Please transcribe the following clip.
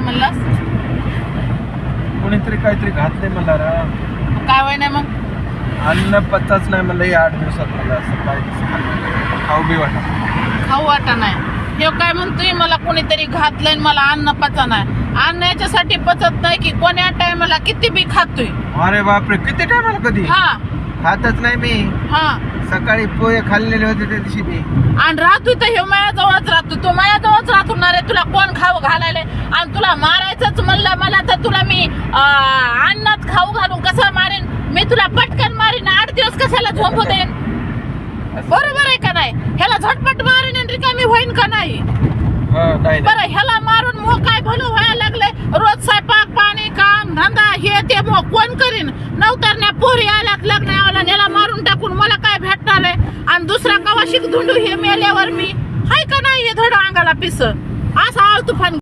म्हणलास? कोणीतरी काहीतरी घातलंय मला रा. काय वय नाही मग? अन्न पत्ताच नाही म्हणलं हे 8 दिवसात मला असं काय खाऊ बी वाटत. खाऊ वाटा नाही. हे काय म्हणतोय मला कोणीतरी घातलंय मला अन्न पचा नाही. अन्न याच्यासाठी पचत नाही की कोण्या टायमाला किती बी खातोय. अरे बापरे किती टायमाला कधी हा खातच नाही मी. हा सकाळी पोहे खाल्लेले होते त्या दिवशी मी. आणि राहतोय तर हे माझ्याजवळच राहतो. तू माझ्याजवळच राहणार आहे. तुला कोण खाऊ घालायला आणि तुला मारायचंच म्हणलं मला तर तुला मी अन्नात खाऊ घालून कसं मारेन मी? तुला पटकन मारीन. 8 दिवस कशाला झोपू देईन? बरोबर आहे का नाही? ह्याला झटपट मारीन आणि रिकामी होईन का नाही? बरं ह्याला मारून मग काय भलं व्हायला लागलंय? रोज स्वयंपाक पाणी काम धंदा हे ते मग कोण करीन? नवतरण्या पोरी आल्या लग्न याला ह्याला मारून टाकून मला काय भेटणार आहे? आणि दुसरा कवाशिक धुंडू हे मेल्यावर मी हाय का नाही? हे धड अंगाला पिस असा आळ तुफान